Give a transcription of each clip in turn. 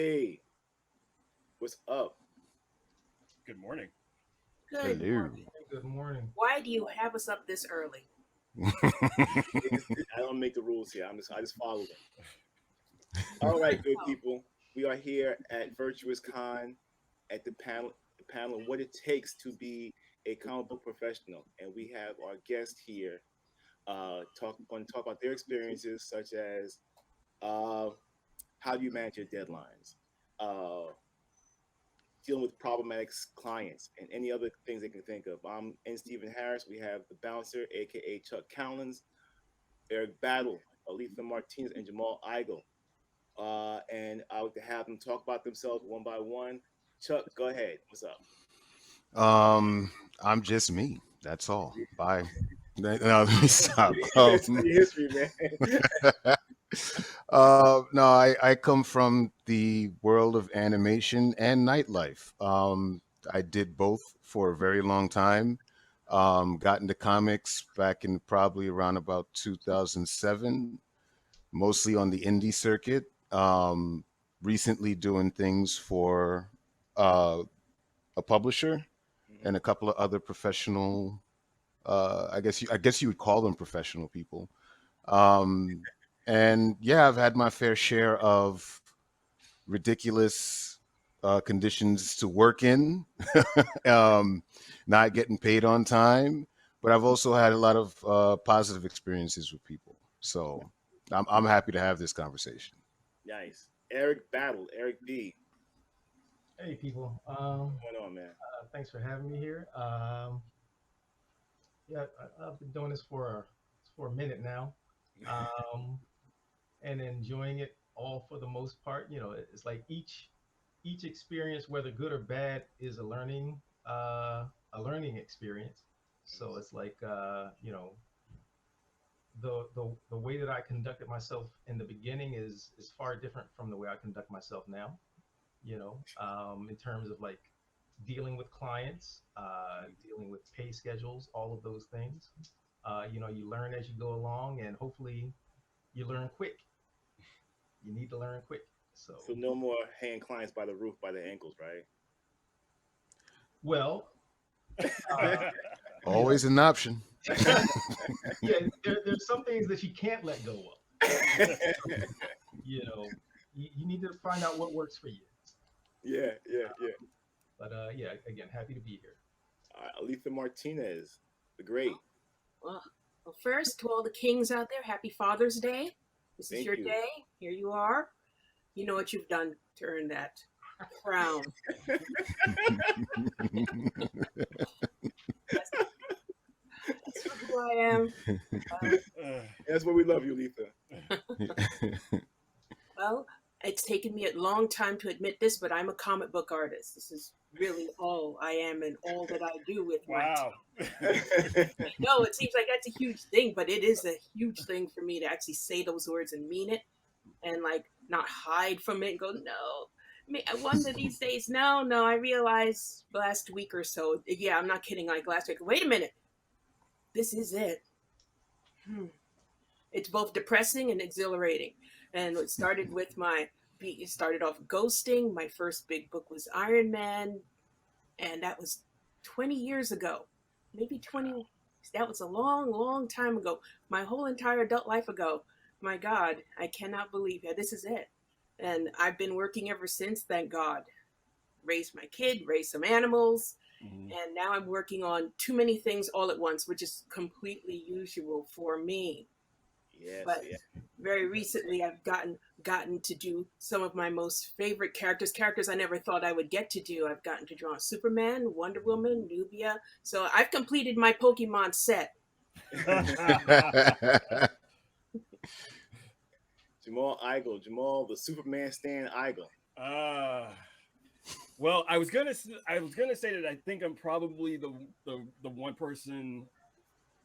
Hey, what's up? Good morning. Good Hello. morning. Good morning. Why do you have us up this early? I don't make the rules here. I just follow them. All right, good Oh, people. We are here at Virtuous Con at the panel what it takes to be a comic book professional, and we have our guest here going to talk about their experiences, such as uh, how do you manage your deadlines, uh, dealing with problematic clients, and any other things they can think of. I'm N. Stephen Harris. We have the bouncer, aka Chuck Cowlins, Eric Battle, Aletha Martinez, and Jamal Igle. And I would have them talk about themselves one by one. Chuck, go ahead. What's up? Um, I'm just me. That's all. Bye. No, let me stop. That's the history, man. No, I come from the world of animation and nightlife. I did both for a very long time. Got into comics back in probably around about 2007, mostly on the indie circuit. Recently doing things for uh, a publisher Mhm. and a couple of other professional. I guess you would call them professional people. Um, and yeah, I've had my fair share of ridiculous conditions to work in, um, not getting paid on time. But I've also had a lot of positive experiences with people. So I'm happy to have this conversation. Nice. Eric Battle, Eric B. Hey, people. What's going on, man? Thanks for having me here. Yeah, I've been doing this for a minute now, um, and enjoying it all for the most part. It's like each experience, whether good or bad, is a learning experience. So it's like the way that I conducted myself in the beginning is far different from the way I conduct myself now. In terms of like dealing with clients, dealing with pay schedules, all of those things. You learn as you go along, and hopefully you learn quick. You need to learn quick. So, So no more hanging clients by the roof by the ankles, right? well, uh, you know, Always an option. yeah, there's some things that you can't let go of. You know, you need to find out what works for you. Yeah, yeah, yeah. But yeah, again, happy to be here. Aletha Martinez, the great. well, well, first, to all the kings out there, happy Father's Day. This is Thank your you. day. Here you are. You know what you've done to earn that crown. That's, that's who I am. That's why we love you, Aletha. Well, it's taken me a long time to admit this, but I'm a comic book artist. This is really all I am and all that I do with my Wow. I know it seems like that's a huge thing, but it is a huge thing for me to actually say those words and mean it and like not hide from it and go, no. One of these days, no, no, I realized last week or so, yeah, I'm not kidding, like last week, wait a minute, this is it. Hmm. It's both depressing and exhilarating. And it started with it started off ghosting. My first big book was Iron Man, and that was 20 years ago, maybe 20. That was a long, long time ago. My whole entire adult life ago. My God, I cannot believe it. This is it. And I've been working ever since, thank God. Raised my kid, raised some animals, Mhm. and now I'm working on too many things all at once, which is completely usual for me. Yes, But yeah. very recently I've gotten to do some of my most favorite characters I never thought I would get to do. I've gotten to draw Superman, Wonder Woman, Nubia. So I've completed my Pokemon set. Jamal Igle, Jamal, the Superman Stan Igle. uh, well, I was gonna say that I think I'm probably the one person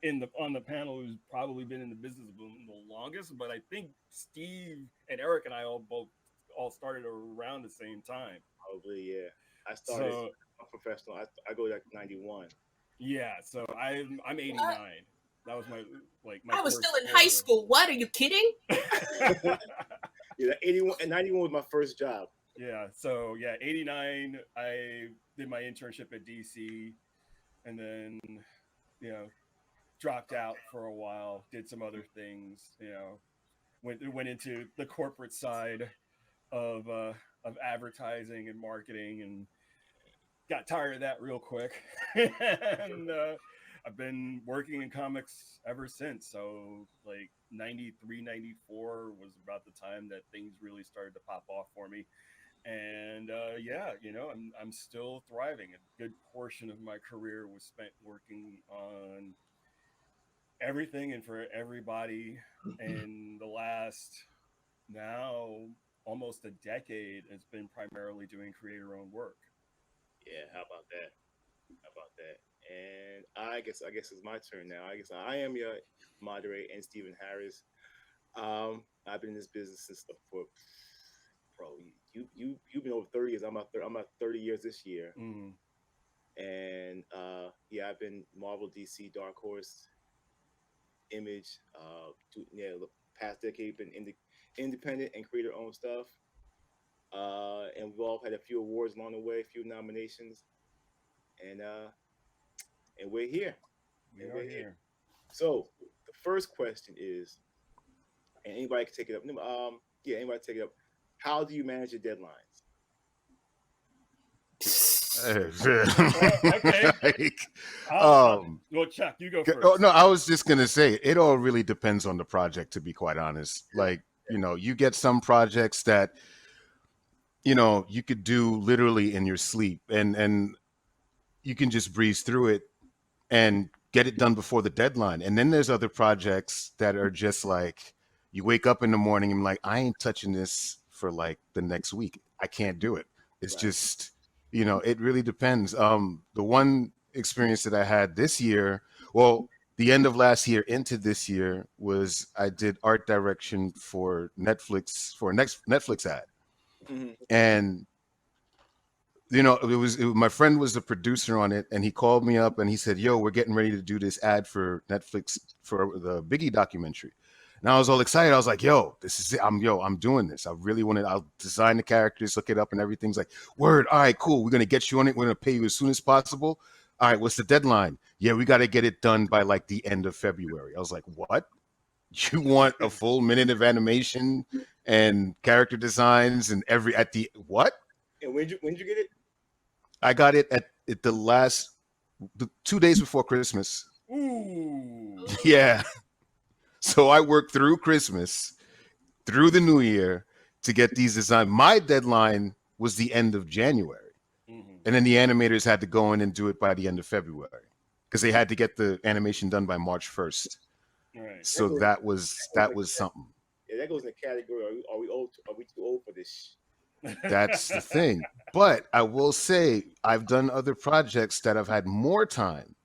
in the on the panel who's probably been in the business the longest. But I think Steve and Eric and I all started around the same time. Probably, yeah. I started So a professional. I go like 91. yeah, so I'm What? 89. That was my I was first still in high foray. school. What? Are you kidding? Yeah, 81 and 91 was my first job. Yeah. So yeah, 89. I did my internship at DC, and then you know dropped out for a while. Did some other things. Went into the corporate side of advertising and marketing, and got tired of that real quick. And I've been working in comics ever since. So like 93, 94 was about the time that things really started to pop off for me. And yeah, I'm still thriving. A good portion of my career was spent working on everything and for everybody. And the last now almost a decade has been primarily doing creator owned work. Yeah, how about that? How about that? And I guess it's my turn now. I guess I am your moderator and Stephen Harris. I've been in this business since for bro, you've been over 30 years. I'm at 30 years this year. Mm. And yeah, I've been Marvel, DC, Dark Horse, Image. Yeah, the past decade been independent and creator owned stuff. And we've all had a few awards along the way, a few nominations, and we're here. We And are we're here. here. So the first question is, and anybody can take it up. Yeah, anybody take it up. How do you manage your deadlines? Okay. Like, Well, Chuck, you go first. oh, no, I was just gonna say it all really depends on the project, to be quite honest. Like, you get some projects that you could do literally in your sleep, and you can just breeze through it and get it done before the deadline. And then there's other projects that are just like you wake up in the morning and like, I ain't touching this for like the next week. I can't do it. It's Right. just, it really depends. The one experience that I had this year, well, the end of last year into this year, was I did art direction for Netflix for a next Netflix ad. Mhm. And my friend was the producer on it, and he called me up and he said, "Yo, we're getting ready to do this ad for Netflix for the Biggie documentary." And I was all excited. I was like, "Yo, this is it. I'm doing this. I really want to. I'll design the characters, look it up, and everything's like, word. All right, cool. We're gonna get you on it. We're gonna pay you as soon as possible. All right, what's the deadline? Yeah, we got to get it done by like the end of February." I was like, "What? You want a full minute of animation and character designs and at the what?" And when did you get it? I got it at the 2 days before Christmas. Ooh. Yeah. So I worked through Christmas, through the new year to get these designs. My deadline was the end of January. Mm-hmm. And then the animators had to go in and do it by the end of February because they had to get the animation done by March 1st. Right. So that was something. Yeah, that goes in the category. Are we old? Are we too old for this? That's the thing. But I will say I've done other projects that have had more time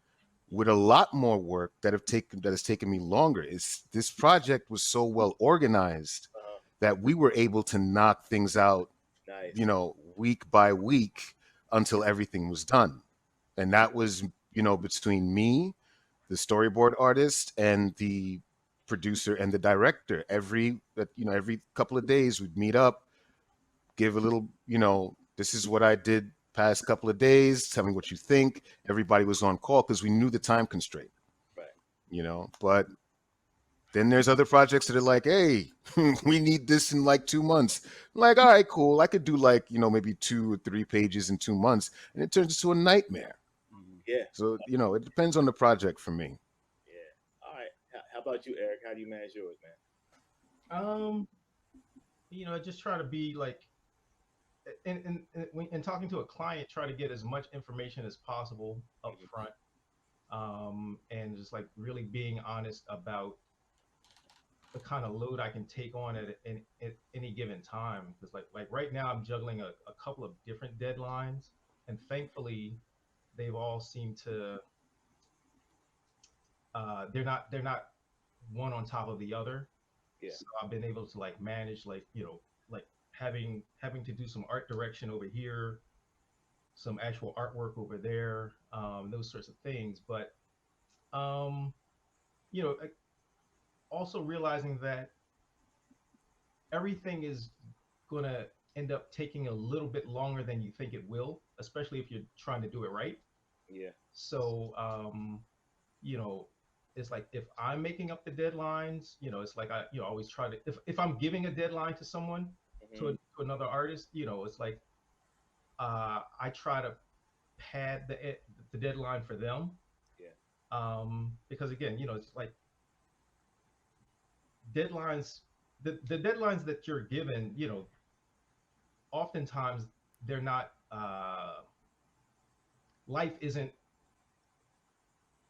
with a lot more work that has taken me longer. This project was so well organized Uh, that we were able to knock things out, nice. week by week until everything was done. And that was, between me, the storyboard artist, and the producer and the director. Every couple of days we'd meet up, give a little, this is what I did past couple of days. Tell me what you think. Everybody was on call because we knew the time constraint, Right. But then there's other projects that are like, hey, we need this in like 2 months. I'm like, all right, cool. I could do like, maybe 2 or 3 pages in 2 months. And it turns into a nightmare. Mm-hmm. Yeah. So, it depends on the project for me. Yeah. All right. How about you, Eric? How do you manage yours, man? I just try to be like, in talking to a client, try to get as much information as possible up front, and just like really being honest about the kind of load I can take on at any given time. Because like right now, I'm juggling a couple of different deadlines, and thankfully, they've all seemed to they're not one on top of the other. Yeah. So I've been able to like manage like having to do some art direction over here, some actual artwork over there, those sorts of things. But um, also realizing that everything is gonna end up taking a little bit longer than you think it will, especially if you're trying to do it right. Yeah. So, you know, it's like if I'm making up the deadlines, you know, it's like I, you know, always try to, if I'm giving a deadline to someone, Mhm. to another artist, you know, it's like I try to pad the deadline for them. Yeah. Because again, you know, it's like deadlines, the deadlines that you're given, you know, oftentimes they're not, life isn't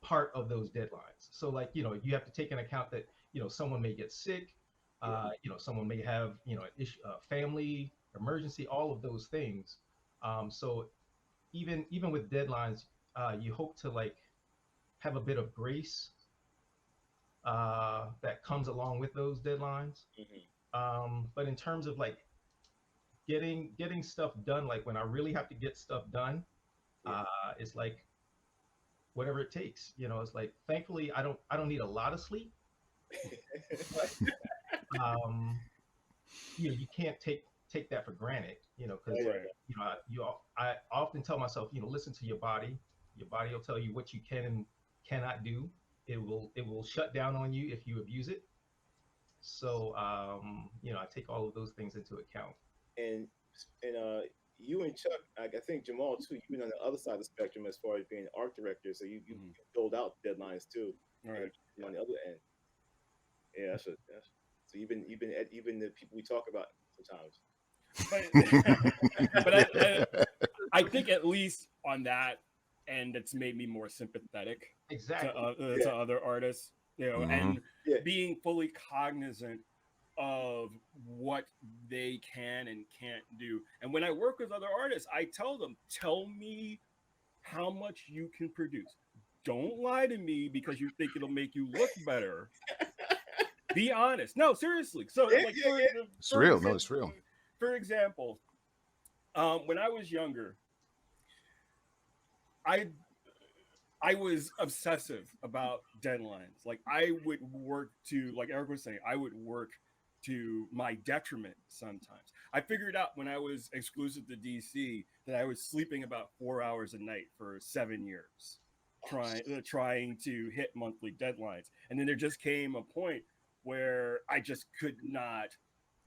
part of those deadlines. So like, you know, you have to take into account that, you know, someone may get sick, Yeah. you know, someone may have, you know, an issue, family emergency, all of those things. So even with deadlines, you hope to like have a bit of grace that comes along with those deadlines. Mhm. But in terms of like getting stuff done, like when I really have to get stuff done, Yeah. it's like whatever it takes. You know, it's like thankfully I don't need a lot of sleep, but um, you know, you can't take that for granted. You know, because Right. you know I often tell myself, you know, listen to your body. Your body will tell you what you can and cannot do. It will shut down on you if you abuse it. So you know, I take all of those things into account. and you and Chuck, I think Jamal too. You've been on the other side of the spectrum as far as being an art director, so you Mhm. build out deadlines too. All And right. on the other end, yeah, that's so you've been at even the people we talk about sometimes. But but I think at least on that end, it's made me more sympathetic Exactly. to other artists, you know, Hmm. and Yeah. being fully cognizant of what they can and can't do. And when I work with other artists, I tell them, tell me how much you can produce. Don't lie to me because you think it'll make you look better. Be honest. No, seriously. So, Yeah, like yeah, yeah. It's real. No, it's real. for example, when I was younger, I I was obsessive about deadlines. Like I would work to, like Eric was saying, I would work to my detriment sometimes. I figured out when I was exclusive to DC that I was sleeping about 4 hours a night for 7 years, trying to hit monthly deadlines. And then there just came a point where I just could not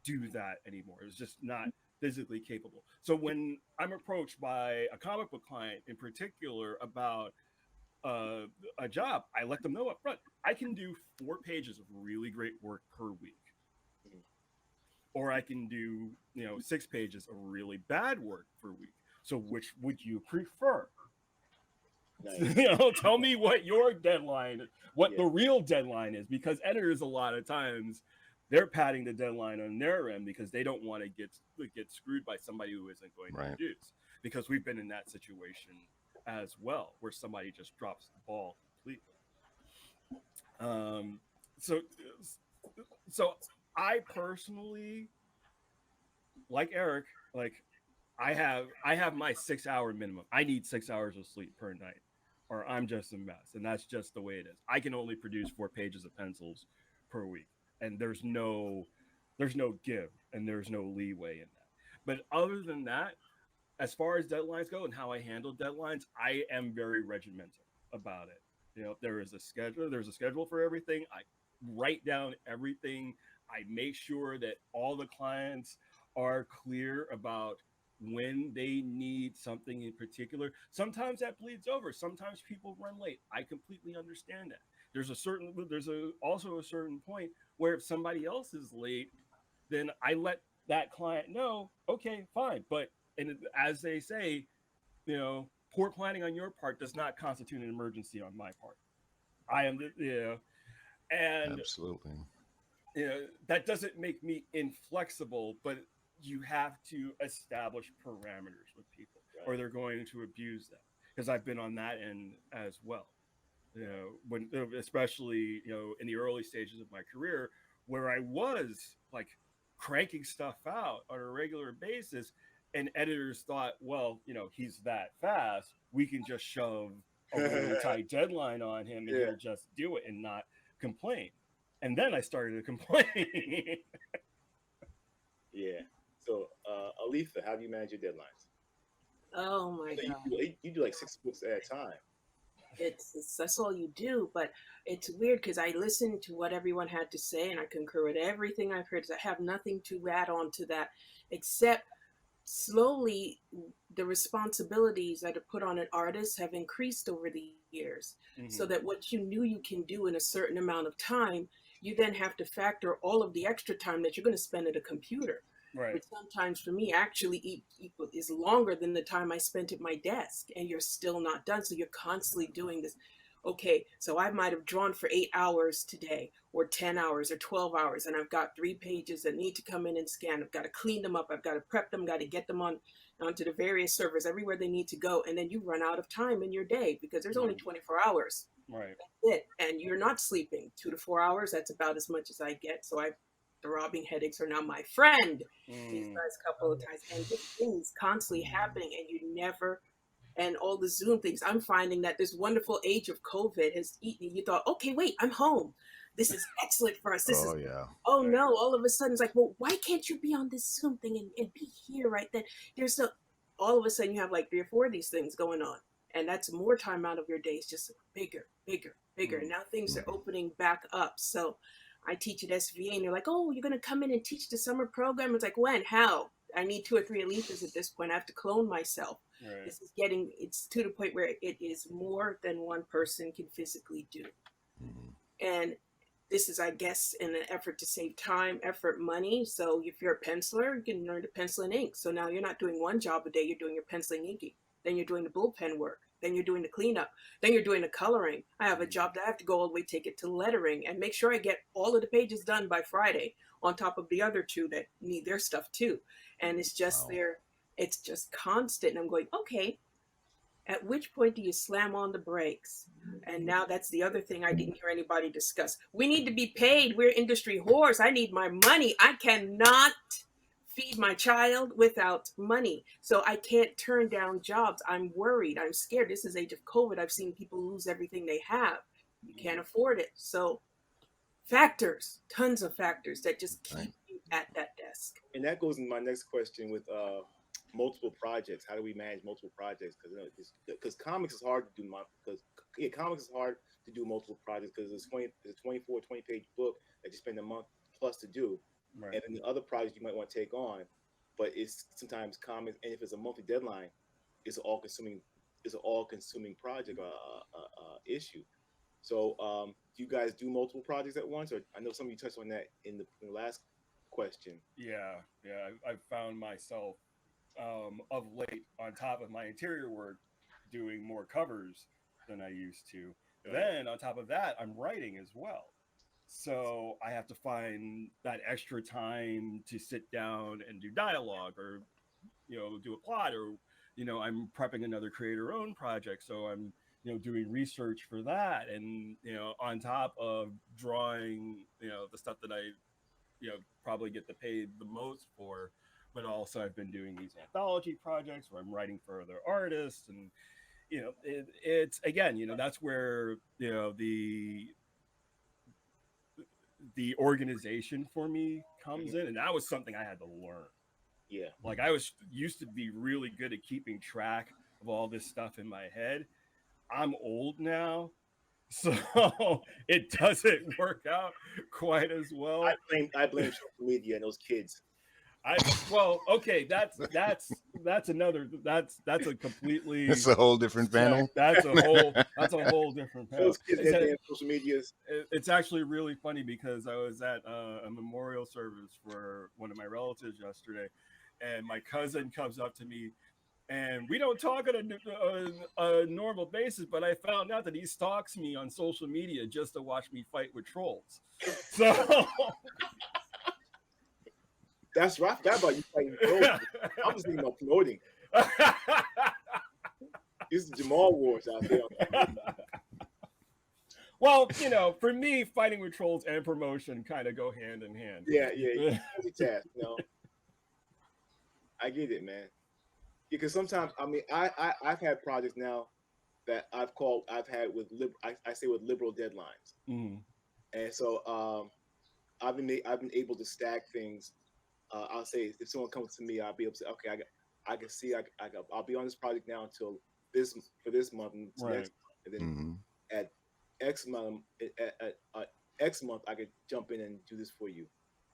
do that anymore. It was just not physically capable. So when I'm approached by a comic book client in particular about uh, a job, I let them know up front. I can do 4 pages of really great work per week, Mhm. or I can do 6 pages of really bad work per week. So which would you prefer? Nice. Tell me what your deadline, what Yeah. the real deadline is, because editors a lot of times they're padding the deadline on their end because they don't want to get screwed by somebody who isn't going to Right. produce. Because we've been in that situation as well, where somebody just drops the ball completely. Um, so, so I personally, like Eric, like I have my 6 hour minimum. I need 6 hours of sleep per night, or I'm just a mess, and that's just the way it is. I can only produce 4 pages of pencils per week, and there's no give and there's no leeway in that. But other than that, as far as deadlines go and how I handle deadlines, I am very regimental about it. There is a schedule. There's a schedule for everything. I write down everything. I make sure that all the clients are clear about when they need something in particular. Sometimes that bleeds over. Sometimes people run late. I completely understand that. Also a certain point where if somebody else is late, then I let that client know, okay, fine. But and as they say, poor planning on your part does not constitute an emergency on my part. I am and Absolutely. that doesn't make me inflexible, but you have to establish parameters with people, or Right. they're going to abuse them. Because I've been on that end as well. When especially in the early stages of my career, where I was like cranking stuff out on a regular basis, and editors thought, well, he's that fast, we can just shove a really tight deadline on him and Yeah. he'll just do it and not complain. And then I started to complain. Yeah. So, Aletha, how do you manage your deadlines? Oh my I know god. you do like 6 books at a time. It's that's all you do, but it's weird because I listened to what everyone had to say and I concur with everything I've heard. I have nothing to add on to that, except slowly the responsibilities that are put on an artist have increased over the years, so Mhm. that what you knew you can do in a certain amount of time, you then have to factor all of the extra time that you're going to spend at a computer, Right. which sometimes for me actually is longer than the time I spent at my desk, and you're still not done. So you're constantly doing this. Okay, so I might have drawn for 8 hours today, or 10 hours, or 12 hours, and I've got 3 pages that need to come in and scan. I've got to clean them up. I've got to prep them, got to get them onto the various servers everywhere they need to go. And then you run out of time in your day because there's only Mhm. 24 hours. Right. That's it. And you're not sleeping 2 to 4 hours. That's about as much as I get. So throbbing headaches are now my friend these Mm. last couple of times. And this thing is constantly happening, and you never, and all the Zoom things. I'm finding that this wonderful age of COVID has eaten. You thought, okay, wait, I'm home. This is excellent for us. This is, Oh yeah. oh Right. no, all of a sudden it's like, well, why can't you be on this Zoom thing and be here right then? There's no, all of a sudden you have like 3 or 4 of these things going on. And that's more time out of your day. It's just bigger, bigger, bigger. And Mm. now things are Mhm. opening back up. So I teach at SVA and they're like, oh, you're going to come in and teach the summer program. It's like, when? How? I need 2 or 3 Alethas at this point. I have to clone myself. Right. This is getting, it's to the point where it is more than one person can physically do. Mhm. And this is, I guess, in an effort to save time, effort, money. So if you're a penciler, you can learn to pencil and ink. So now you're not doing one job a day, you're doing your penciling, inking. Then you're doing the bullpen work. Then you're doing the cleanup. Then you're doing the coloring. I have a job that I have to go all the way, take it to lettering and make sure I get all of the pages done by Friday, on top of the other 2 that need their stuff too. And it's just Wow. there, it's just constant. And I'm going, okay, at which point do you slam on the brakes? And now that's the other thing I didn't hear anybody discuss. We need to be paid. We're industry whores. I need my money. I cannot feed my child without money. So I can't turn down jobs. I'm worried. I'm scared. This is age of COVID. I've seen people lose everything they have. You can't afford it. So factors, tons of factors that just Right. keep you at that desk. And that goes into my next question with multiple projects. How do we manage multiple projects? Because comics is hard to do. Comics is hard to do multiple projects because it's a 24, 20 page book that you spend a month plus to do, Right. and then the other projects you might want to take on, but it's sometimes comics, and if it's a monthly deadline, it's an all consuming project issue. So, do you guys do multiple projects at once? Or I know some of you touched on that in the last question. Yeah. Yeah. I've found myself of late on top of my interior work doing more covers than I used to. Then on top of that, I'm writing as well. So I have to find that extra time to sit down and do dialogue or do a plot or I'm prepping another creator owned project, so I'm doing research for that, and on top of drawing the stuff that I probably get the paid the most for, but also I've been doing these anthology projects where I'm writing for other artists, and it's again that's where the organization for me comes in, and that was something I had to learn. Yeah. Like, I was used to be really good at keeping track of all this stuff in my head. I'm old now, so it doesn't work out quite as well. I blame social media and those kids. Okay, that's a completely It's a whole different panel. that's a whole different panel. Those kids that damn social medias. It's actually really funny because I was at a memorial service for one of my relatives yesterday, and my cousin comes up to me, and we don't talk on a normal basis, but I found out that he stalks me on social media just to watch me fight with trolls. So That's right. I forgot about you fighting trolls. I was thinking about promoting. This is Jamal Wars out there. Well, for me, fighting with trolls and promotion kind of go hand in hand. Yeah. Multitask. I get it, man. Because sometimes, I mean, I've had projects now that I've had with I say with liberal deadlines, Mm. and so I've been able to stack things I'll say if someone comes to me, I'll be able to say, okay, I can see I'll be on this project now until this month and Right. next, and then Hmm. at X month I could jump in and do this for you.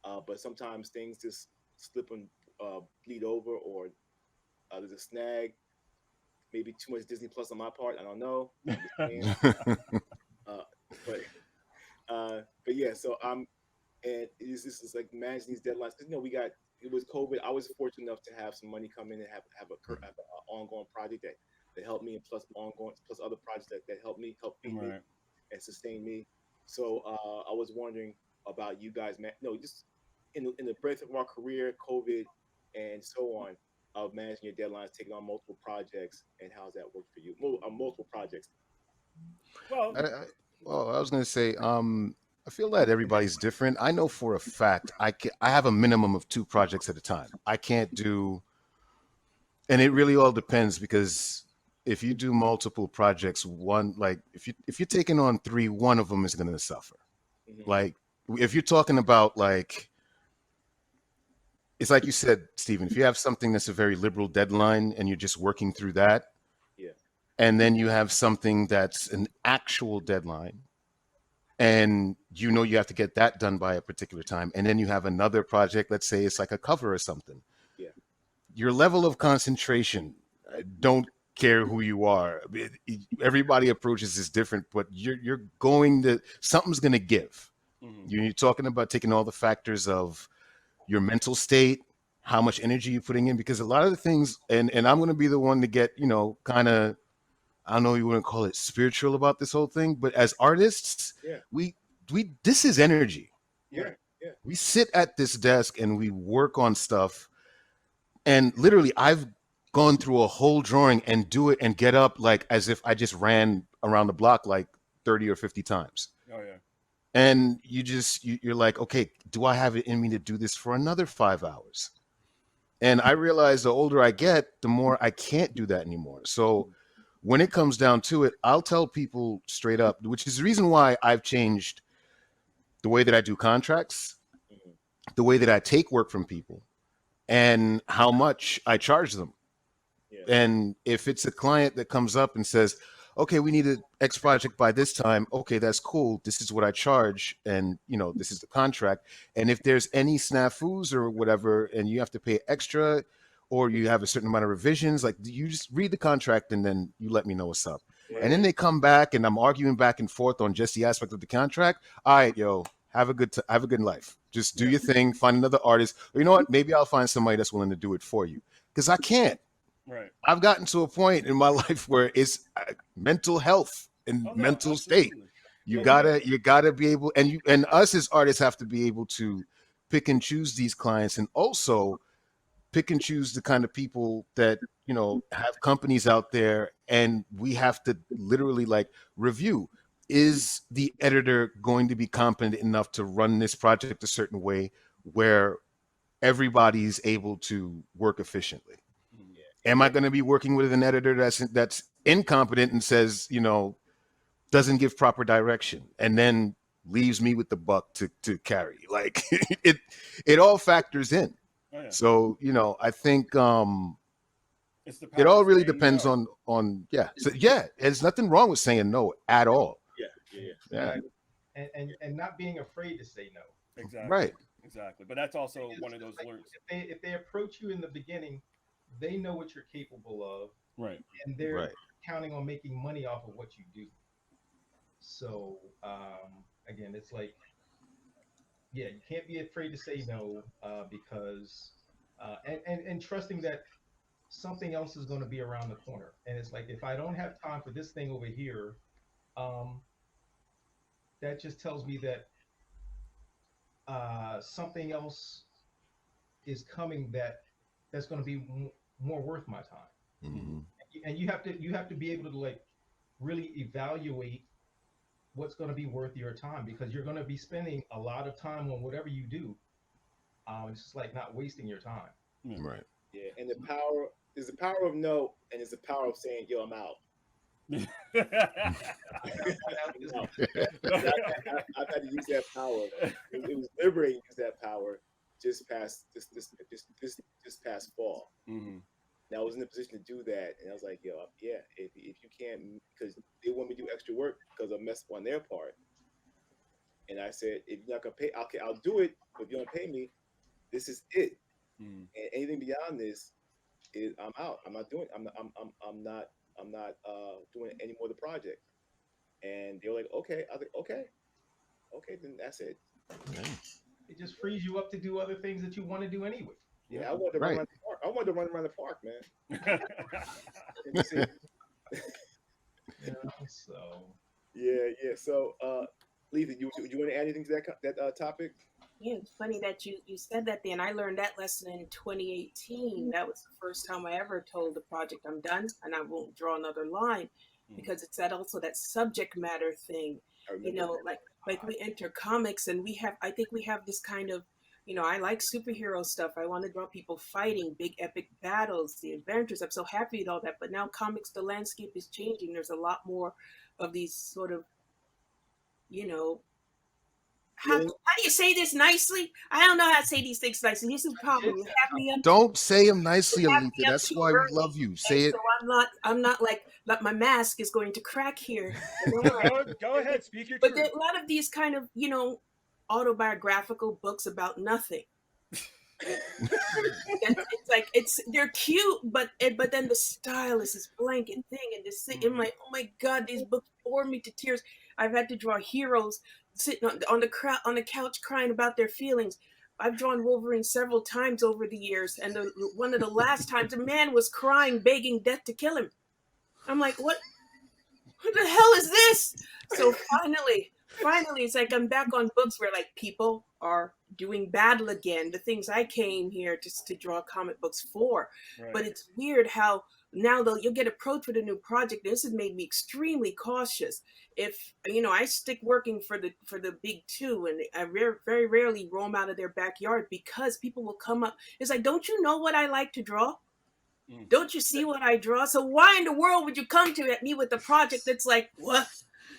But sometimes things just slip and bleed over, or there's a snag, maybe too much Disney Plus on my part. I don't know. I'm just saying. Uh, but but yeah, so and this is like managing these deadlines. 'Cause, it was COVID. I was fortunate enough to have some money come in and have an ongoing project that helped me, and plus other projects that help feed me Right. and sustain me. So I was wondering about you guys, man. No, just in the breadth of our career, COVID and so on, of managing your deadlines, taking on multiple projects, and how's that worked for you? Multiple projects. Well, Well, I was going to say, I feel that everybody's different. I know for a fact I have a minimum of 2 projects at a time. I can't do, and it really all depends because if you do multiple projects, one like if you're taking on 3, one of them is going to suffer. Mhm. Like if you're talking about like it's like you said, Stephen, if you have something that's a very liberal deadline and you're just working through that, Yeah. and then you have something that's an actual deadline and you have to get that done by a particular time, and then you have another project, let's say it's like a cover or something, Yeah. your level of concentration, I don't care who you are, everybody approaches this different, but you're going to something's going to give. mhm. You're talking about taking all the factors of your mental state, how much energy you're putting in, because a lot of the things, and I'm going to be the one to get, kind of, I don't know, you wouldn't call it spiritual about this whole thing, but as artists, Yeah. we this is energy. Yeah. Yeah. We sit at this desk and we work on stuff, and literally I've gone through a whole drawing and do it and get up like as if I just ran around the block like 30 or 50 times. Oh yeah. And you're like, okay, do I have it in me to do this for another 5 hours? And I realize the older I get, the more I can't do that anymore. So when it comes down to it, I'll tell people straight up, which is the reason why I've changed the way that I do contracts, Mhm. the way that I take work from people, and how much I charge them. Yeah. And if it's a client that comes up and says, okay, we need an X project by this time, okay, that's cool. This is what I charge. And, this is the contract. And if there's any snafus or whatever, and you have to pay extra, or you have a certain amount of revisions, like you just read the contract and then you let me know what's up. And then they come back and I'm arguing back and forth on just the aspect of the contract. All right, yo, have a good life. Just do Yeah. your thing, find another artist. Or you know what? Maybe I'll find somebody that's willing to do it for you. Because I can't. Right. I've gotten to a point in my life where it's mental health and Oh, no, mental state. absolutely. You Yeah. gotta be able, and us as artists have to be able to pick and choose these clients, and also pick and choose the kind of people that have companies out there, and we have to literally like review, is the editor going to be competent enough to run this project a certain way where everybody's able to work efficiently? Mhm. Am I going to be working with an editor that's incompetent and says, doesn't give proper direction, and then leaves me with the buck to carry? Like it all factors in. Oh yeah. So, I think It's the it power all of really saying depends no. on yeah. So yeah, there's nothing wrong with saying no at all. Yeah. Yeah. Yeah. And not being afraid to say no. Exactly. Right. Exactly. But that's also Because, one of those like, alerts. if they approach you in the beginning, they know what you're capable of, Right. and they're Right. counting on making money off of what you do. So again, it's like, yeah, you can't be afraid to say no, because and trusting that something else is going to be around the corner. And it's like, if I don't have time for this thing over here, um, that just tells me that something else is coming that's going to be more worth my time. Mhm. And you have to be able to like really evaluate what's going to be worth your time, because you're going to be spending a lot of time on whatever you do. It's just like not wasting your time. Right. Yeah. And the power is the power of no, and it's the power of saying, "Yo, I'm out." I'm out. I've had to use that power. It was liberating to use that power just past this past fall. Mm-hmm. And I was in a position to do that, and I was like, yo, yeah, if you can't, because they want me to do extra work because I messed up on their part. And I said, if you're not gonna pay, okay, I'll do it. But if you don't pay me, this is it. Mm-hmm. And anything beyond this is I'm out. I'm not doing. I'm not doing any more of the project. And they were like, okay. I was like, okay, then that's it. It just frees you up to do other things that you want to do anyway. Yeah, I wanted to run Right. around the park. I wanted to run around the park, man. And that's it. You know, so Yeah. So, Lisa, you want to add anything to that topic? Yeah, it's funny that you said that then. I learned that lesson in 2018. That was the first time I ever told the project I'm done and I won't draw another line, because it's that subject matter thing. I remember. You know, like we enter comics and I think we have this kind of, I like superhero stuff. I want to draw people fighting big epic battles, the adventures. I'm so happy with all that. But now comics, the landscape is changing. There's a lot more of these sort of, how do you say this nicely? I don't know how to say these things nicely. This is the problem. You have me up. Don't say them nicely, You have Alita. me up That's too why we early. love you. And Say it. so I'm not like my mask is going to crack here. Go ahead, speak your But truth. there are a lot of these kind of, autobiographical books about nothing. It's like they're cute, but then the style is this blanket thing, and this thing. I'm like, oh my god, these books bore me to tears. I've had to draw heroes sitting on the couch crying about their feelings. I've drawn Wolverine several times over the years, and one of the last times, a man was crying, begging death to kill him. I'm like, what the hell is this? So finally, it's like I'm back on books where like people are doing battle again, the things I came here just to draw comic books for. Right. But it's weird how now though you'll get approached with a new project. This has made me extremely cautious. If I stick working for the big two, and I very rarely roam out of their backyard, because people will come up. It's like, don't you know what I like to draw? Don't you see what I draw? So why in the world would you come at me with a project that's like, what?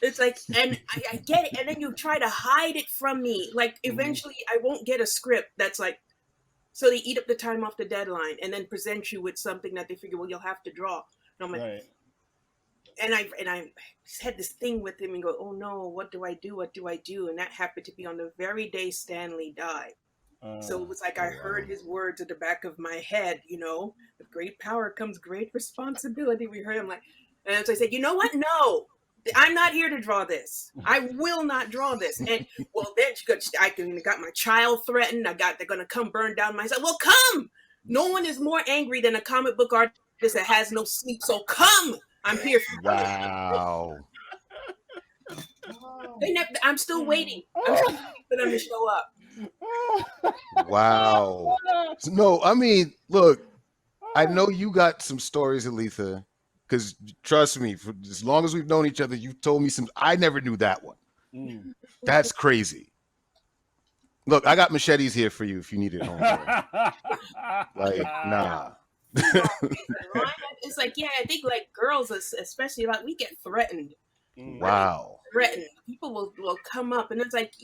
It's like, and I get it, and then you try to hide it from me. Like, eventually I won't get a script that's like, so they eat up the time off the deadline and then present you with something that they figure, well, you'll have to draw. And I'm like, Right. and I had this thing with him and go, oh no, what do I do? What do I do? And that happened to be on the very day Stanley died. So it was like I heard his words at the back of my head, with great power comes great responsibility. We heard him like, and so I said, you know what? No, I'm not here to draw this. I will not draw this. And well, then I got my child threatened. They're going to come burn down my house. Well, come. No one is more angry than a comic book artist that has no sleep. So come. I'm here. Wow. I'm still waiting. I'm still waiting for them to show up. Wow. No, I mean, look, I know you got some stories, Aletha, because trust me, for as long as we've known each other, you've told me some. I never knew that one. That's crazy. Look, I got machetes here for you if you need it. Homeboy. Like, nah. It's like, yeah, I think like girls, especially, like we get threatened. Wow. Threatened. People will come up, and it's like,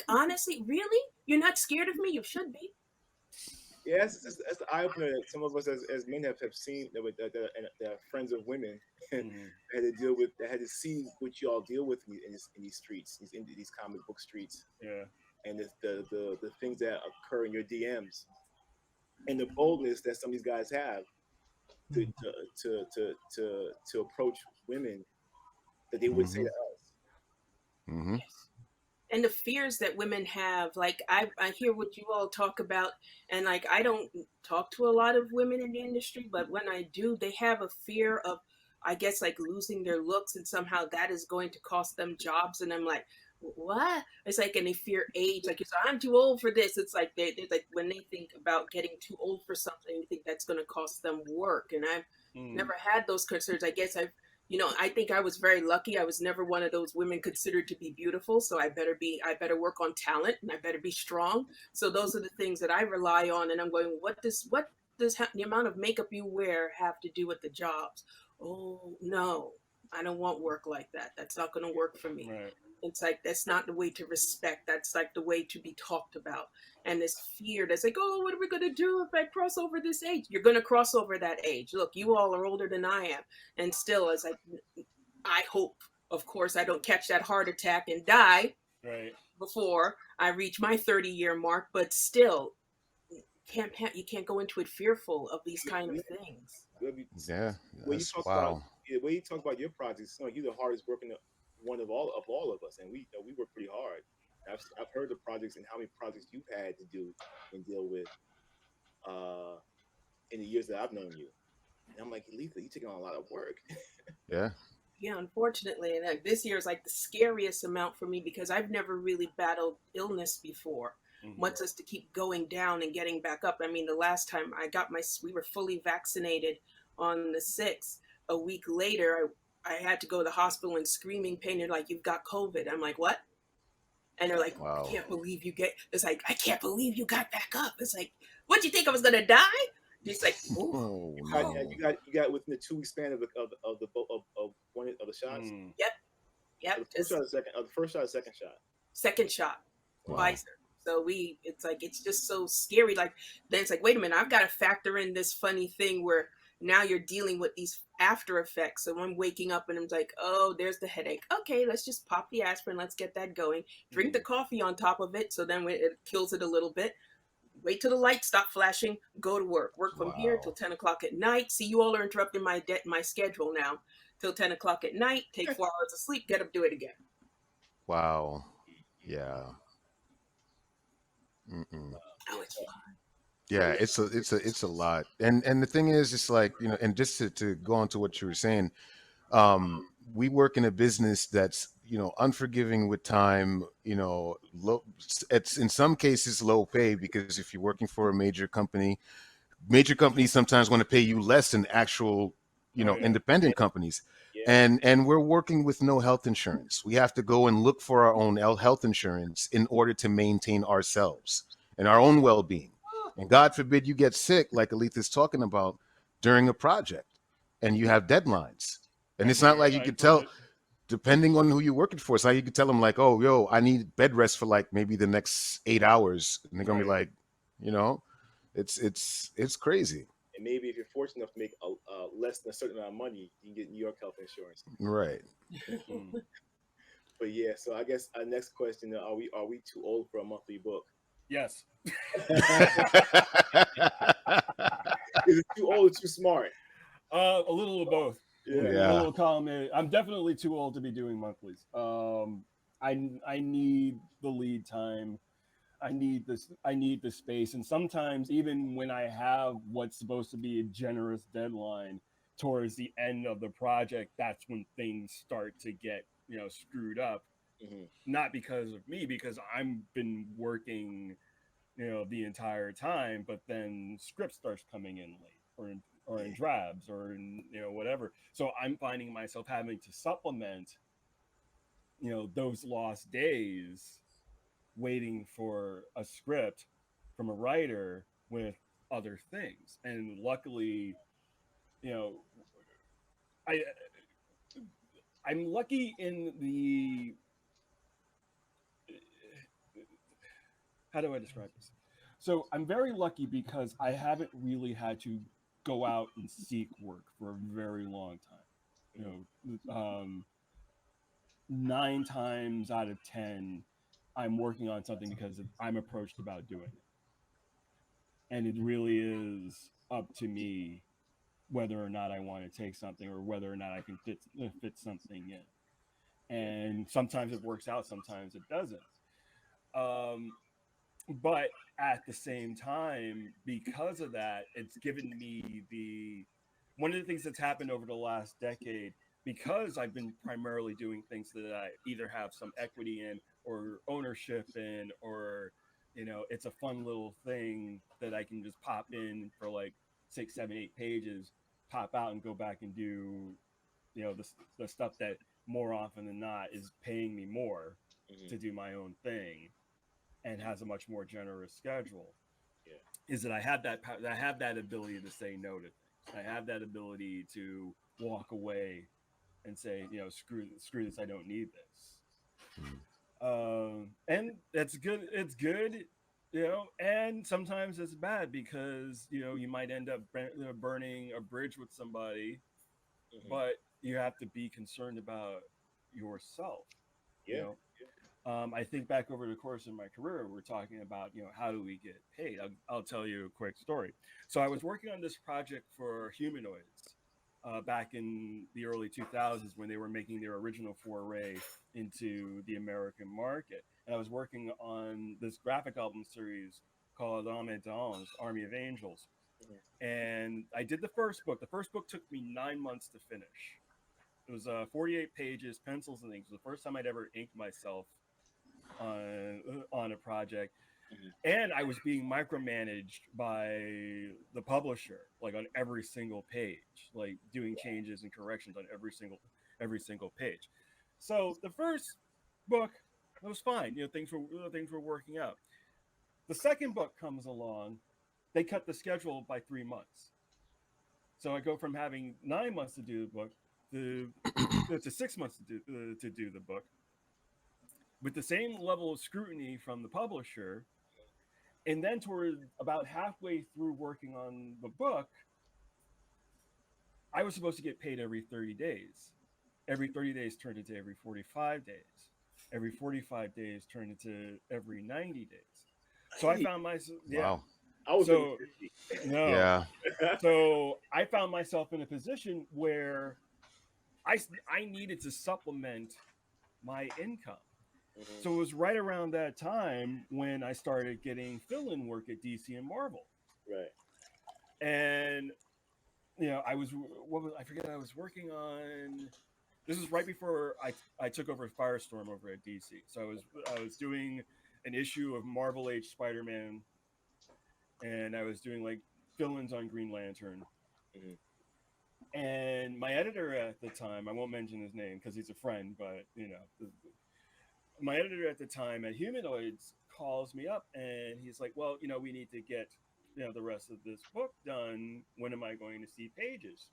honestly, really? You're not scared of me? You should be. Yeah, that's the eye opener that some of us as men have seen that are friends of women had to deal with, that had to see what you all deal with in these streets, in these comic book streets. Yeah. And the things that occur in your DMs, and the boldness that some of these guys have to approach women that they would say to us. Mm-hmm. And the fears that women have, like I hear what you all talk about, and like I don't talk to a lot of women in the industry, but when I do, they have a fear of, I guess, like losing their looks, and somehow that is going to cost them jobs. And I'm like, what? It's like, and they fear age. Like, I'm too old for this. It's like they're like, when they think about getting too old for something, they think that's going to cost them work. And I've never had those concerns. I guess I think I was very lucky. I was never one of those women considered to be beautiful. So I better work on talent, and I better be strong. So those are the things that I rely on. And I'm going, what does the amount of makeup you wear have to do with the jobs? Oh no, I don't want work like that. That's not going to work for me. Right. It's like, that's not the way to respect. That's like the way to be talked about. and this fear that's like, oh, what are we going to do if I cross over this age? You're going to cross over that age. Look, you all are older than I am. And still, it's like, I hope, of course, I don't catch that heart attack and die Right. before I reach my 30-year mark, but still, you can't go into it fearful of these kind of things. Yeah, When you that's talk wow. about when you talk about your projects, you're the hardest working one of all of us, and we work pretty hard. I've heard the projects and how many projects you've had to do and deal with uh, in the years that I've known you. And I'm like, Letha, you're taking on a lot of work. Yeah. Yeah, unfortunately, and this year is like the scariest amount for me because I've never really battled illness before. Wants us to keep going down and getting back up. I mean, the last time we were fully vaccinated on the 6th. A week later, I had to go to the hospital in screaming pain. They're like, "You've got COVID." I'm like, "What?" And they're like, "I Wow. can't believe you get." It's like, "I can't believe you got back up." It's like, "What do you think I was gonna die?" It's like, "Ooh, Oh oh, no. You got within the 2 week span of one of the shots. Mm. yep, yep." Of the first shot, or second, of the first shot, or second shot. Second shot. Wow. Pfizer. So it's like, it's just so scary. Like, then it's like, wait a minute, I've got to factor in this funny thing where now you're dealing with these after effects. So I'm waking up and I'm like, oh, there's the headache. Okay, let's just pop the aspirin. Let's get that going. Drink the coffee on top of it. So then it kills it a little bit. Wait till the lights stop flashing. Go to work. Work from here till Wow. 10 o'clock at night. See, you all are interrupting my schedule now. Till 10 o'clock at night. Take 4 hours of sleep. Get up, do it again. Wow. Yeah. Mm-mm. Oh, it's fun. Yeah, it's a lot. And the thing is, it's like, and just to go on to what you were saying, we work in a business that's, unforgiving with time, low, it's in some cases low pay, because if you're working for a major companies sometimes want to pay you less than actual, Oh, yeah. independent companies. Yeah. And we're working with no health insurance. We have to go and look for our own health insurance in order to maintain ourselves and our own well-being. And God forbid you get sick, like Aletha is talking about, during a project, and you have deadlines. And it's not like you could tell, depending on who you're working for, it's like you could tell them like, oh, yo, I need bed rest for like maybe the next 8 hours. And they're gonna be like, it's crazy. And maybe if you're fortunate enough to make less than a certain amount of money, you can get New York health insurance. Right. Mm. But yeah, so I guess our next question: are we too old for a monthly book? Yes. Is it too old or too smart? A little of both. Yeah. Yeah. A little column A. I'm definitely too old to be doing monthlies. I need the lead time. I need the space, and sometimes even when I have what's supposed to be a generous deadline towards the end of the project, that's when things start to get screwed up. Mhm. Not because of me, because I'm been working the entire time, but then script starts coming in late or in drabs or in whatever. So I'm finding myself having to supplement those lost days waiting for a script from a writer with other things. And luckily, I I'm lucky in the how do I describe this? So I'm very lucky because I haven't really had to go out and seek work for a very long time. 9 times out of 10, I'm working on something because I'm approached about doing it. And it really is up to me whether or not I want to take something or whether or not I can fit something in. And sometimes it works out, sometimes it doesn't. But at the same time, because of that, it's given me one of the things that's happened over the last decade, because I've been primarily doing things that I either have some equity in or ownership in, or it's a fun little thing that I can just pop in for like 6, 7, 8 pages, pop out and go back and do the stuff that more often than not is paying me more to do my own thing and has a much more generous schedule. Yeah. Is that I have that ability to say no to things. I have that ability to walk away and say, screw this, I don't need this. And that's good. It's good you know, and sometimes it's bad because you know you might end up burning a bridge with somebody, Mhm. but you have to be concerned about yourself. You Yeah. know, I think back over the course of my career, we're talking about, you know, how do we get paid? I'll tell you a quick story. So I was working on this project for Humanoids back in the early 2000s when they were making their original foray into the American market. And I was working on this graphic album series called Ame Dons, Army of Angels. Mhm. And I did the first book. The first book took me 9 months to finish. It was 48 pages, pencils and ink. It was the first time I'd ever inked myself on a project, Mhm. and I was being micromanaged by the publisher, like on every single page, like doing changes and corrections on every single page. So the first book, it was fine. You know, things were working out. The second book comes along, they cut the schedule by 3 months. So I go from having 9 months to do the book to 6 months to do the book with the same level of scrutiny from the publisher. And then toward about halfway through working on the book, I was supposed to get paid every 30 days. Every 30 days turned into every 45 days. Every 45 days turned into every 90 days. So I found myself, yeah. Wow. I was So, in no. Yeah. So I found myself in a position where I needed to supplement my income. Mhm. So it was right around that time when I started getting fill-in work at DC and Marvel. Right. And you know, I forget I was working on. This is right before I took over Firestorm over at DC. So I was doing an issue of Marvel Age Spider-Man, and I was doing like fill-ins on Green Lantern. Mhm. And my editor at the time, I won't mention his name because he's a friend, but you know, my editor at the time at Humanoids calls me up and he's like, "Well, you know, we need to get, you know, the rest of this book done. When am I going to see pages?"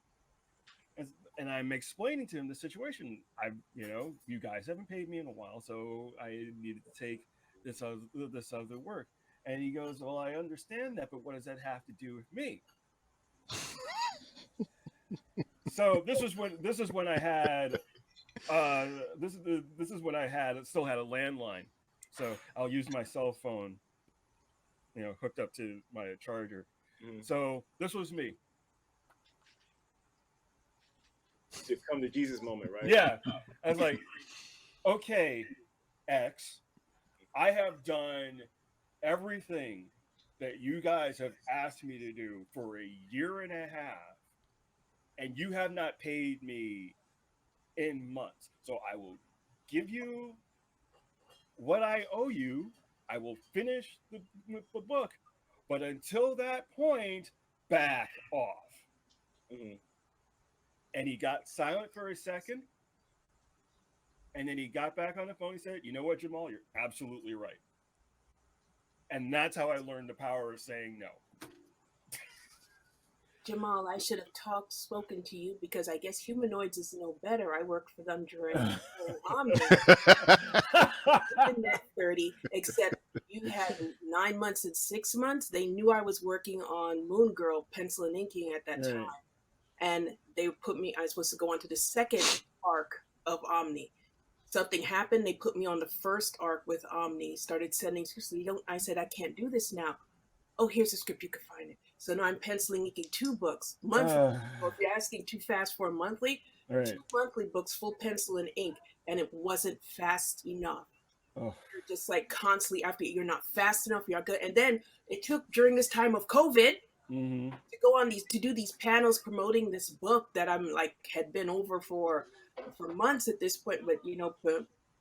And I'm explaining to him the situation. You know, you guys haven't paid me in a while, so I needed to take this other work. And he goes, "Well, I understand that, but what does that have to do with me?" So this is when I had this is when I still had a landline. So I'll use my cell phone, you know, hooked up to my charger. Mhm. So this was me. The come to Jesus moment, right? Yeah. I was like, okay, X, I have done everything that you guys have asked me to do for a year and a half, and you have not paid me in months. So I will give you what I owe you. I will finish the book. But until that point, back off. Mhm. And he got silent for a second. And then he got back on the phone. He said, "You know what, Jamal? You're absolutely right." And that's how I learned the power of saying no. Jamal, I should have spoken to you because I guess Humanoids is no better. I worked for them during Omni in that 30, except you had 9 months and 6 months. They knew I was working on Moon Girl pencil and inking at that time. And they put me, I was supposed to go on to the second arc of Omni. Something happened. They put me on the first arc with Omni, started sending, I said, I can't do this now. Oh, here's a script, you can find it. So now I'm penciling inking 2 books monthly. Well, if you're asking too fast for a monthly, Right. 2 monthly books, full pencil and ink, and it wasn't fast enough. Oh. You're just like constantly after you're not fast enough, you're not good. And then it took during this time of COVID Mm-hmm. to go on to do these panels promoting this book that I'm like had been over for months at this point. But you know,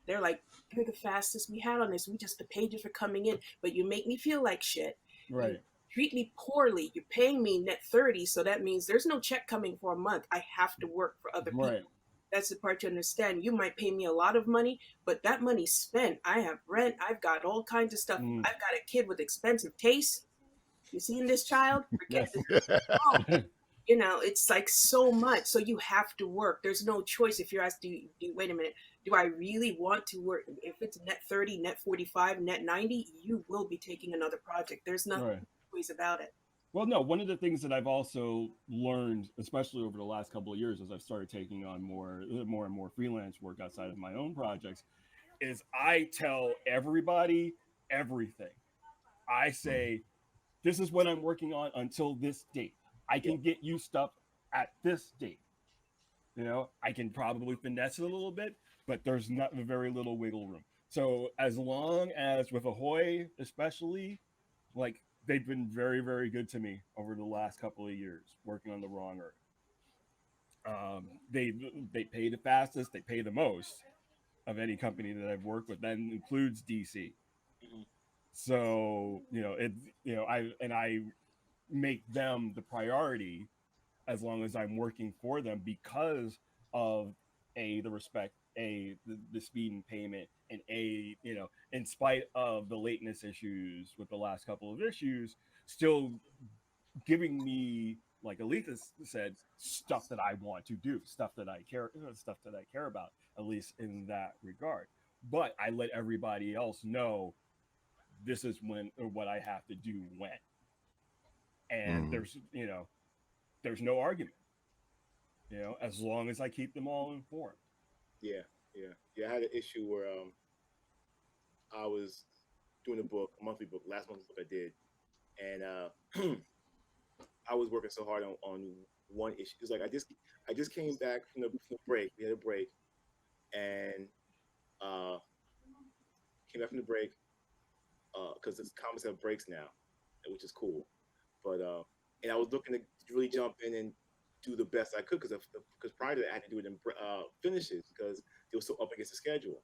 they're like, "You're the fastest we had on this. The pages are coming in, but you make me feel like shit. Right. You treat me poorly. You're paying me net 30, so that means there's no check coming for a month. I have to work for other people." Right. That's the part you understand. You might pay me a lot of money, but that money's spent. I have rent. I've got all kinds of stuff. Mm. I've got a kid with expensive taste. You seeing this child? Forget Yes. this. Oh, You know, it's like so much. So you have to work. There's no choice. If you're asked, wait a minute, do I really want to work? If it's net 30, net 45, net 90, you will be taking another project. There's no Right. ways about it. Well, no, one of the things that I've also learned, especially over the last couple of years, as I've started taking on more and more freelance work outside of my own projects, is I tell everybody everything. I say, this is what I'm working on until this date. I can get you stuff at this date. You know, I can probably finesse it a little bit, but there's not very little wiggle room. So as long as with Ahoy, especially, like they've been very, very good to me over the last couple of years working on the Wrong Earth. They pay the fastest, they pay the most of any company that I've worked with. That includes DC. Mhm. So I make them the priority as long as I'm working for them because of the respect, the speed and payment, and in spite of the lateness issues with the last couple of issues, still giving me, like Aletha said, stuff that I want to do, stuff that I care about, at least in that regard. But I let everybody else know this is when or what I have to do when, and Mm. there's no argument. As long as I keep them all informed. Yeah, yeah. I had an issue where I was doing a monthly book, last month's book I did, and I was working so hard on one issue. It's like I just came back from the break. We had a break, and uh, came back from the break because the comics have breaks now, which is cool. But and I was looking to really jump in and do the best I could because prior to that I had to do it in finishes because they were so up against the schedule.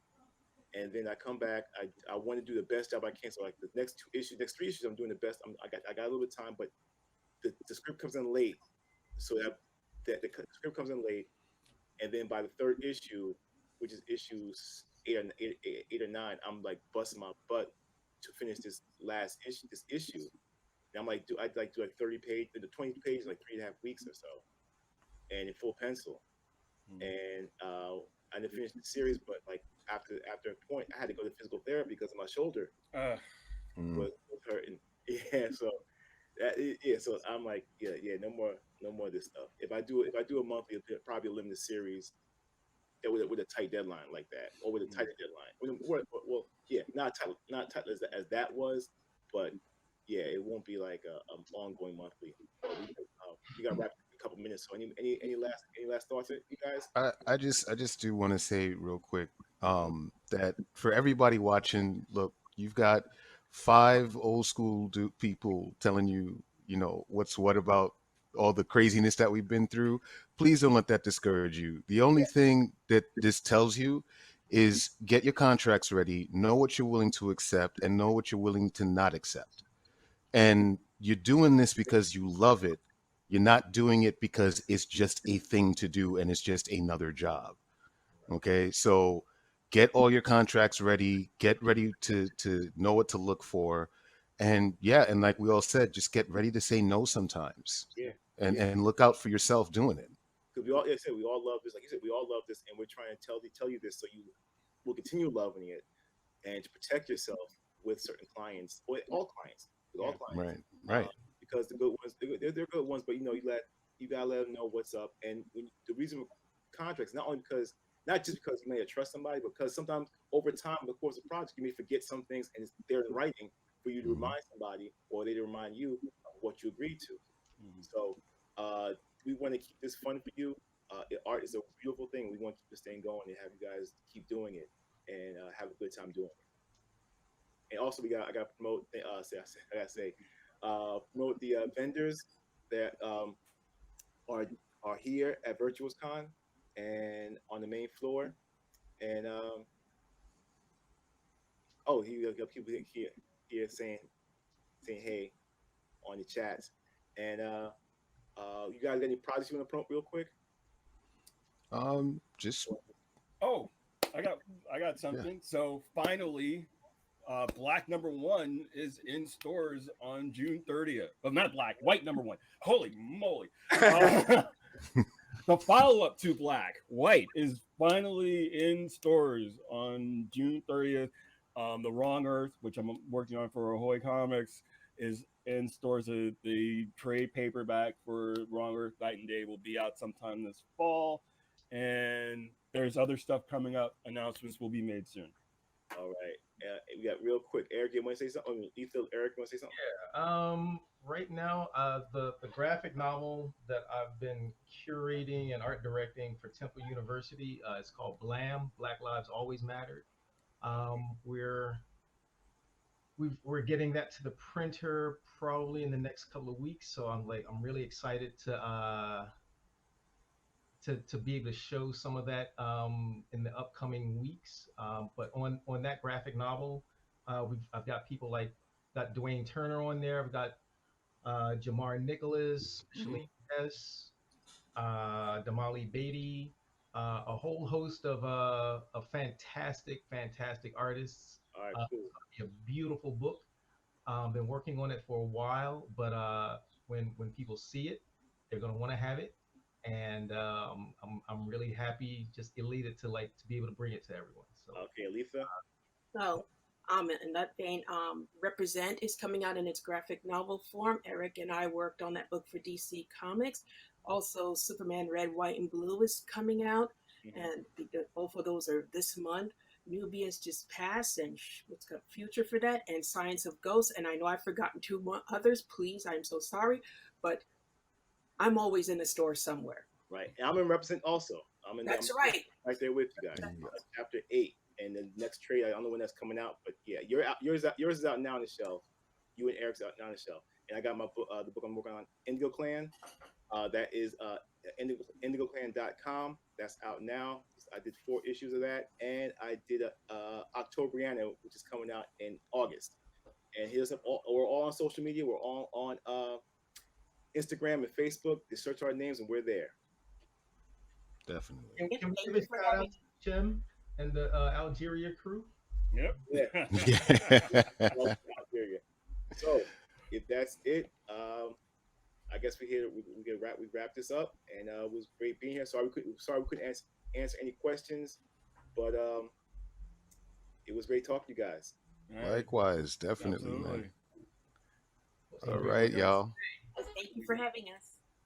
And then I come back. I want to do the best job I can. So like the next 3 issues, I'm doing the best. I got a little bit of time, but the script comes in late, so that the script comes in late, and then by the third issue, which is issues eight or nine, I'm like busting my butt to finish this issue. And I'm like, I'd like do like the 20 pages, like 3.5 weeks or so, and in full pencil. And I didn't finish the series, but like after a point, I had to go to physical therapy because of my shoulder Uh, Mm. was hurting. Yeah, so so I'm like, no more of this stuff. If I do a monthly, it'll probably a limited series that with a tight deadline like that, or with a tighter deadline. Well, yeah, not tight as that was, but yeah, it won't be like a ongoing monthly. We got to wrap up in a couple minutes. So any last thoughts, you guys? I just do want to say real quick that for everybody watching, look, you've got five old school people telling you, what's what about all the craziness that we've been through. Please don't let that discourage you. The only thing that this tells you is get your contracts ready, know what you're willing to accept, and know what you're willing to not accept. And you're doing this because you love it. You're not doing it because it's just a thing to do and it's just another job. Okay, so get all your contracts ready, get ready to know what to look for, and yeah, and like we all said, just get ready to say no sometimes, Yeah, and yeah. and look out for yourself doing it. Because we all, like I said, we all love this. Like you said, we all love this, and we're trying to tell you this so you will continue loving it and to protect yourself with certain clients, or all clients, with all Yeah. clients. Right, right. Because the good ones, they're good ones, but you gotta let them know what's up. And the reason with contracts, not just because you may trust somebody, but because sometimes over time, in the course of the project, you may forget some things, and it's there in writing for you to Mhm. remind somebody, or they to remind you of what you agreed to. Mhm. So we want to keep this fun for you. Art is a beautiful thing. We want to keep this thing going and have you guys keep doing it and have a good time doing it. And also, I got to promote. I got to say, promote the vendors that are are here at VirtuousCon and on the main floor. And you got people here saying hey on the chats. And you guys got any projects you want to promote real quick? Just Oh, I got yeah. something. So finally, Black #1 is in stores on June 30th. But not black, white #1. Holy moly. The follow-up to Black, White, is finally in stores on June 30th. The Wrong Earth, which I'm working on for Ahoy Comics, is in stores. The trade paperback for Wrong Earth Night and Day will be out sometime this fall. And there's other stuff coming up. Announcements will be made soon. All right. We got real quick. Eric, you want to say something? I mean, Ethan, Eric, you want to say something? Right now, the graphic novel that I've been curating and art directing for Temple University is called Blam: Black Lives Always Mattered. We're getting that to the printer probably in the next couple of weeks, so I'm really excited to be able to show some of that in the upcoming weeks. But on that graphic novel, I've got people like Dwayne Turner on there. I've got Jamar Nicholas, Shalene S, Damali Beatty, a whole host of fantastic artists. All right, cool. A beautiful book. Been working on it for a while, but when people see it, they're gonna want to have it, and I'm really happy, just elated to be able to bring it to everyone. So okay, Lisa. So, in that vein, Represent is coming out in its graphic novel form. Eric and I worked on that book for DC Comics. Also, Superman Red, White, and Blue is coming out, and both of those are this month. Nubius just passed, and what's got future for that? And Science of Ghosts. And I know I've forgotten two more others. Please, I'm so sorry, but I'm always in the store somewhere. Right, and I'm in Represent also. That's I'm right. Right there with you guys. Chapter 8, and the next trade, I don't know when that's coming out, but yeah, yours is out now on the shelf. You and Eric's out now on the shelf, and I got my book, the book I'm working on, Indigo Clan. That is indigoclan.com. That's out now. I did 4 issues of that, and I did Octobriana, which is coming out in August. And we're all on social media. We're all on Instagram and Facebook. Just search our names, and we're there. Definitely. can we give a shout out to Jim and the Algeria crew? Yep. Yeah. So if that's it, I guess we wrap this up, and it was great being here. Sorry we couldn't answer any questions, but it was great talking to you guys. Likewise, definitely, Absolutely. man. All right, y'all. Thank you for having us.